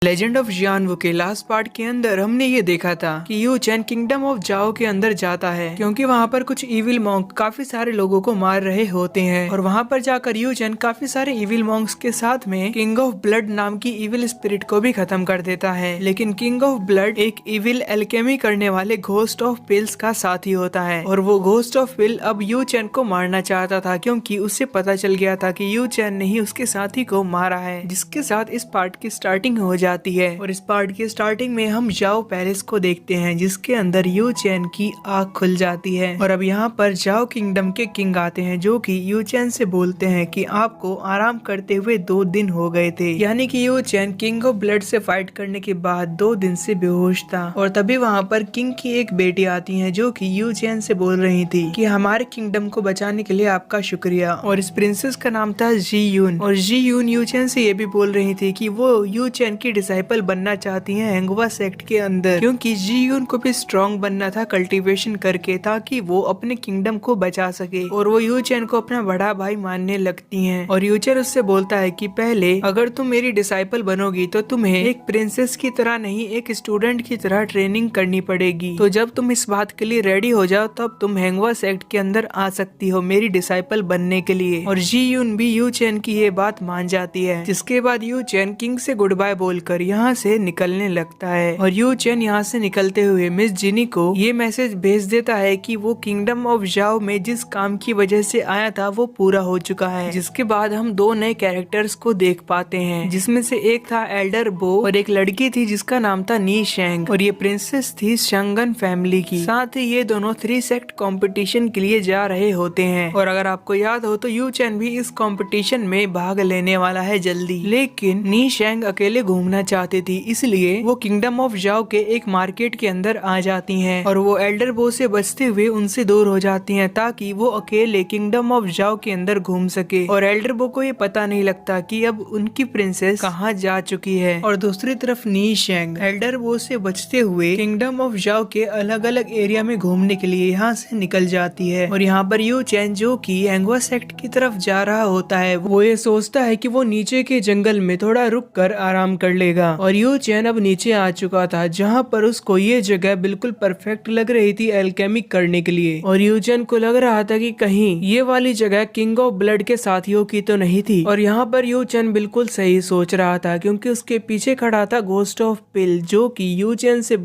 Legend of जियानवू के last part के अंदर हमने ये देखा था कि यू चैन किंगडम ऑफ जाओ के अंदर जाता है क्योंकि वहाँ पर कुछ इविल मॉन्क काफी सारे लोगों को मार रहे होते हैं और वहाँ पर जाकर यू चैन काफी सारे इविल मॉन्क्स के साथ में किंग ऑफ ब्लड नाम की इविल स्पिरिट को भी खत्म कर देता है। लेकिन किंग ऑफ ब्लड एक इविल एल्केमी करने वाले घोस्ट ऑफ पिल्स का साथी होता है और वो घोस्ट ऑफ पिल अब यू चैन को मारना चाहता था क्योंकि उससे पता चल गया था कि यू चैन ने ही उसके साथी को मारा है, जिसके साथ इस पार्ट की स्टार्टिंग हो जाती है। और इस पार्ट की स्टार्टिंग में हम जाओ पैलेस को देखते हैं जिसके अंदर यू चैन की आँख खुल जाती है और अब यहाँ पर जाओ किंगडम के किंग आते हैं जो कि यू चैन से बोलते हैं कि आपको आराम करते हुए 2 दिन हो गए थे, यानी कि you chain king of blood से फाइट करने के बाद 2 दिन से बेहोश था। और तभी वहाँ पर किंग की एक बेटी आती है जो कि यू चैन से बोल रही थी कि हमारे किंगडम को बचाने के लिए आपका शुक्रिया। और इस प्रिंसेस का नाम था जी यून और जी यून यू चैन से ये भी बोल रही थी कि वो यू चैन की डिसाइपल बनना चाहती हैं हेंगवा सेक्ट के अंदर, क्योंकि जी यून को भी स्ट्रॉन्ग बनना था कल्टीवेशन करके ताकि वो अपने किंगडम को बचा सके। और वो यू चैन को अपना बड़ा भाई मानने लगती हैं और यू चैन उससे बोलता है कि पहले अगर तुम मेरी डिसाइपल बनोगी तो तुम्हें एक प्रिंसेस की तरह नहीं एक स्टूडेंट की तरह ट्रेनिंग करनी पड़ेगी। तो जब तुम इस बात के लिए रेडी हो जाओ तब तुम हेंगवा सेक्ट के अंदर आ सकती हो मेरी डिसाइपल बनने के लिए। और जी यून भी यू चैन की ये बात मान जाती है, जिसके बाद यू चैन किंग से गुड बाय बोलकर यहाँ से निकलने लगता है। और यू चैन यहाँ से निकलते हुए मिस जिनी को ये मैसेज भेज देता है कि वो किंगडम ऑफ जाओ में जिस काम की वजह से आया था वो पूरा हो चुका है। जिसके बाद हम 2 नए कैरेक्टर्स को देख पाते हैं, जिसमें से एक था एल्डर बो और एक लड़की थी जिसका नाम था नी शेंग और ये प्रिंसेस थी शंगन फैमिली की। साथ ही ये दोनों 3 सेक्ट कंपटीशन के लिए जा रहे होते हैं और अगर आपको याद हो तो यू चैन भी इस कंपटीशन में भाग लेने वाला है जल्दी। लेकिन नी शेंग अकेले घूमना चाहती थी, इसलिए वो किंगडम ऑफ जाओ के एक मार्केट के अंदर आ जाती हैं और वो एल्डर बो से बचते हुए उनसे दूर हो जाती हैं ताकि वो अकेले किंगडम ऑफ जाओ के अंदर घूम सके। और एल्डर बो को ये पता नहीं लगता कि अब उनकी प्रिंसेस कहाँ जा चुकी है। और दूसरी तरफ नी शेंग एल्डर बो से बचते हुए किंगडम ऑफ जाओ के अलग अलग एरिया में घूमने के लिए यहाँ से निकल जाती है। और यहाँ पर यू चैन जो कि हेंगवा सेक्ट की तरफ जा रहा होता है वो ये सोचता है कि वो नीचे के जंगल में थोड़ा रुक कर आराम कर लेगा। और यू चैन अब नीचे आ चुका था जहाँ पर उसको ये जगह बिल्कुल परफेक्ट लग रही थी एल्केमी करने के लिए। और यू चैन को लग रहा था कि कहीं ये वाली जगह किंग ऑफ ब्लड के साथियों की तो नहीं थी। और यहाँ पर यू चैन बिल्कुल सही सोच रहा था क्योंकि उसके पीछे खड़ा था घोस्ट ऑफ पिल जो कि यू चैन से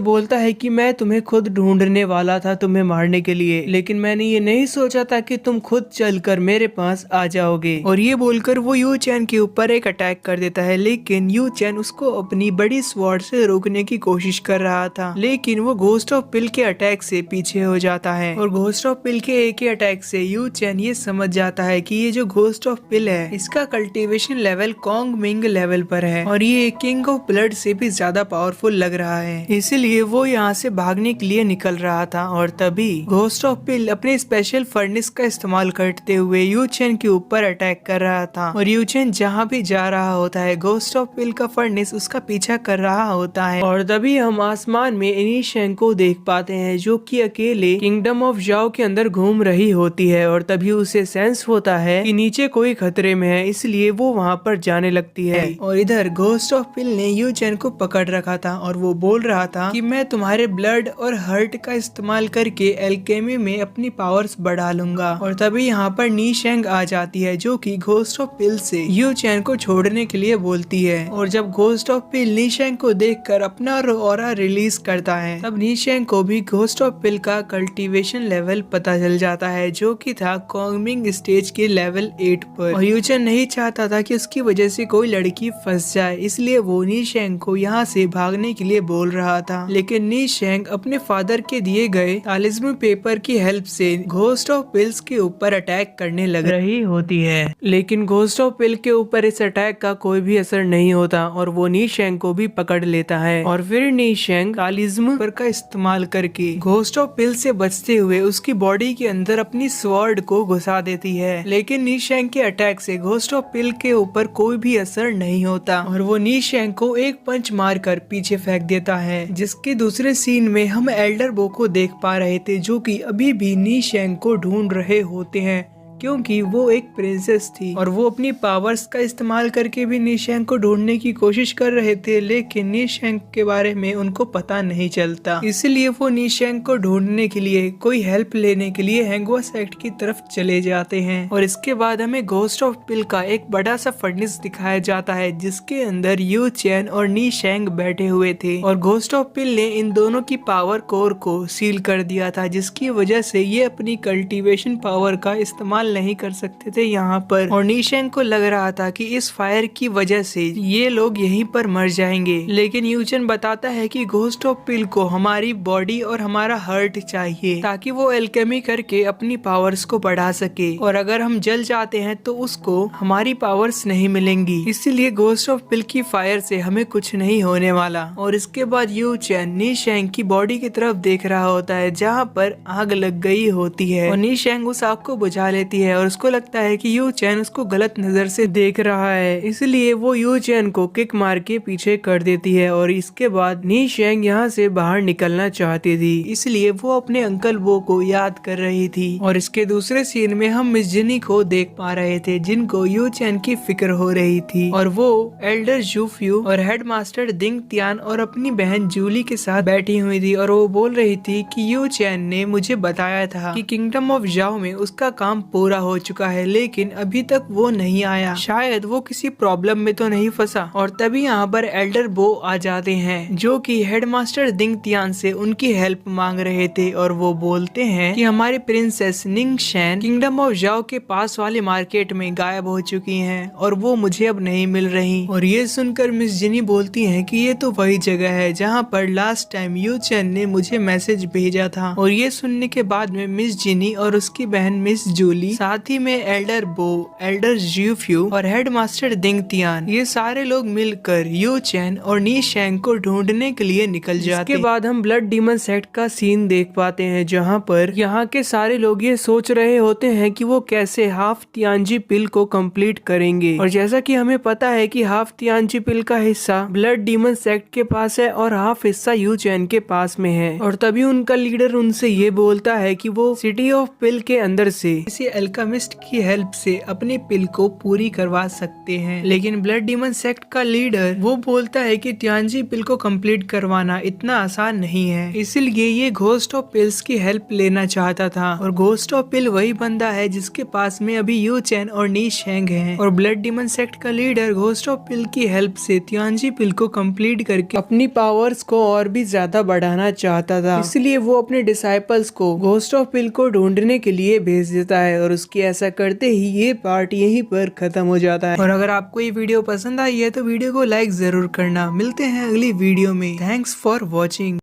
बोलता है कि मैं तुम्हें खुद ढूंढने वाला था तुम्हें मारने के लिए, लेकिन मैंने ये नहीं सोचा था कि तुम खुद चलकर मेरे पास आ जाओगे। और ये बोलकर वो यू चैन के ऊपर एक अटैक कर देता है, लेकिन यू चैन उसको अपनी बड़ी स्वॉर्ड से रोकने की कोशिश कर रहा था, लेकिन वो घोस्ट ऑफ पिल के अटैक से पीछे हो जाता है। और घोस्ट ऑफ पिल के एक ही अटैक से यू चैन ये समझ जाता है कि ये जो घोस्ट ऑफ पिल है इसका cultivation level Kong Ming level पर है और ये किंग ऑफ ब्लड से भी ज्यादा पावरफुल लग रहा है, इसलिए वो यहाँ से भागने के लिए निकल रहा था। और तभी घोस्ट ऑफ पिल अपने स्पेशल फर्नेस का इस्तेमाल करते हुए यू चैन के ऊपर अटैक कर रहा था। और यू चैन जहाँ भी जा रहा होता है घोस्ट ऑफ पिल का फर्नेस उसका पीछा कर रहा होता है। और तभी हम आसमान में नी शेंग को देख पाते हैं जो कि अकेले किंगडम ऑफ जाओ के अंदर घूम रही होती है। और तभी उसे सेंस होता है कि नीचे कोई खतरे में है, इसलिए वो वहाँ पर जाने लगती है। और इधर घोस्ट ऑफ पिल ने यू चैन को पकड़ रखा था और वो बोल रहा था कि मैं तुम्हारे ब्लड और हर्ट का इस्तेमाल करके एल्केमी में अपनी पावर्स बढ़ा लूंगा। और तभी यहाँ पर नी शेंग आ जाती है जो कि घोस्ट ऑफ पिल से यू चैन को छोड़ने के लिए बोलती है। और जब घोस्ट ऑफ पिल नी शेंग को देखकर अपना ऑरा रिलीज करता है तब नी शेंग को भी घोस्ट ऑफ पिल का कल्टीवेशन लेवल पता चल जाता है जो कि था कॉन्गिंग स्टेज के लेवल 8 पर। और यू चैन नहीं चाहता था कि उसकी वजह से कोई लड़की फंस जाए, इसलिए वो नी शेंग को यहाँ से भागने के लिए बोल रहा था। लेकिन नी शेंग अपने फादर के दिए गए तालिस्मन पेपर की हेल्प से घोस्ट ऑफ पिल्स के ऊपर अटैक करने लग रही होती है, लेकिन घोस्ट ऑफ पिल के ऊपर इस अटैक का कोई भी असर नहीं होता और वो नी शेंग को भी पकड़ लेता है। और फिर नी शेंग तालिस्मन पेपर का इस्तेमाल करके घोस्ट ऑफ पिल से बचते हुए उसकी बॉडी के अंदर अपनी स्वॉर्ड को घुसा देती है, लेकिन नी शेंग के अटैक से घोस्ट ऑफ पिल के ऊपर कोई भी असर नहीं होता और वो नी शेंग को एक पंच मारकर पीछे फेंक देता है। जिसके दूसरे सीन में हम एल्डर बो को देख पा रहे थे जो कि अभी भी नी शेंग को ढूंढ रहे होते हैं क्योंकि वो एक प्रिंसेस थी और वो अपनी पावर्स का इस्तेमाल करके भी निशैंग को ढूंढने की कोशिश कर रहे थे, लेकिन निशैंग के बारे में उनको पता नहीं चलता। इसलिए वो निशैंग को ढूंढने के लिए कोई हेल्प लेने के लिए हैंगुआ सेक्ट की तरफ चले जाते हैं। और इसके बाद हमें घोस्ट ऑफ पिल का एक बड़ा सा फर्नेस दिखाया जाता है जिसके अंदर यू चैन और निशैंग बैठे हुए थे और घोस्ट ऑफ पिल ने इन दोनों की पावर कोर को सील कर दिया था, जिसकी वजह से ये अपनी कल्टीवेशन पावर का इस्तेमाल नहीं कर सकते थे यहाँ पर। और निशैंग को लग रहा था कि इस फायर की वजह से ये लोग यहीं पर मर जाएंगे, लेकिन यूचन बताता है कि घोस्ट ऑफ पिल को हमारी बॉडी और हमारा हार्ट चाहिए ताकि वो एल्केमी करके अपनी पावर्स को बढ़ा सके, और अगर हम जल जाते हैं तो उसको हमारी पावर्स नहीं मिलेंगी। इसीलिए घोस्ट ऑफ पिल की फायर से हमें कुछ नहीं होने वाला। और इसके बाद यू चैन निशैंग की बॉडी की तरफ देख रहा होता है जहाँ पर आग लग गई होती है और निशैंग उस आग को बुझा लेती है और उसको लगता है कि यू चैन उसको गलत नजर से देख रहा है, इसलिए वो यू चैन को किक मार के पीछे कर देती है। और इसके बाद निशैंग यहाँ से बाहर निकलना चाहती थी, इसलिए वो अपने अंकल वो को याद कर रही थी। और इसके दूसरे सीन में हम मिस जिनी को देख पा रहे थे जिनको यू चैन की फिक्र हो रही थी और वो एल्डर जूफ्यू और हेडमास्टर दिंग तियान और अपनी बहन जूली के साथ बैठी हुई थी और वो बोल रही थी कि यू चैन ने मुझे बताया था कि किंगडम ऑफ जाओ में उसका काम पूरा हो चुका है, लेकिन अभी तक वो नहीं आया, शायद वो किसी प्रॉब्लम में तो नहीं फंसा। और तभी यहाँ पर एल्डर बो आ जाते हैं जो कि हेडमास्टर दिंग तियान से उनकी हेल्प मांग रहे थे और वो बोलते हैं कि हमारी प्रिंसेस निंग शैन किंगडम ऑफ जाओ के पास वाले मार्केट में गायब हो चुकी हैं और वो मुझे अब नहीं मिल रही। और ये सुनकर मिस जिनी बोलती हैं कि ये तो वही जगह है जहाँ पर लास्ट टाइम यू चैन ने मुझे मैसेज भेजा था। और ये सुनने के बाद में मिस जिनी और उसकी बहन मिस जूली, साथ ही में एल्डर बो, एल्डर ज्यूफ्यू और हेडमास्टर दिंग तियान, ये सारे लोग मिलकर यू चैन और निशैंग को ढूंढने के लिए निकल जाते। इसके बाद हम ब्लड डीमन सेक्ट का सीन देख पाते हैं जहाँ पर यहाँ के सारे लोग ये सोच रहे होते हैं कि वो कैसे हाफ तियानजी पिल को कंप्लीट करेंगे। और जैसा कि हमें पता है कि हाफ तियानजी पिल का हिस्सा ब्लड डीमन सेक्ट के पास है और हाफ हिस्सा यू चैन के पास में है। और तभी उनका लीडर उनसे ये बोलता है कि वो सिटी ऑफ पिल के अंदर से किसी अल्केमिस्ट की हेल्प से अपनी पिल को पूरी करवा सकते हैं, लेकिन ब्लड डीमन सेक्ट का लीडर वो बोलता है कि तियानजी पिल को कंप्लीट करवाना इतना आसान नहीं है, इसलिए ये घोस्ट ऑफ पिल्स की हेल्प लेना चाहता था। और घोस्ट ऑफ पिल वही बंदा है जिसके पास में अभी यू चैन और निशैंग हैं। और ब्लड डीमन सेक्ट का लीडर घोस्ट ऑफ पिल की हेल्प से तियानजी पिल को कंप्लीट करके अपनी पावर्स को और भी ज्यादा बढ़ाना चाहता था, इसलिए वो अपने डिसाइपल्स को घोस्ट ऑफ पिल को ढूंढने के लिए भेज देता है। और उसकी ऐसा करते ही ये पार्ट यहीं पर खत्म हो जाता है। और अगर आपको ये वीडियो पसंद आई है तो वीडियो को लाइक जरूर करना। मिलते हैं अगली वीडियो में। Thanks for watching.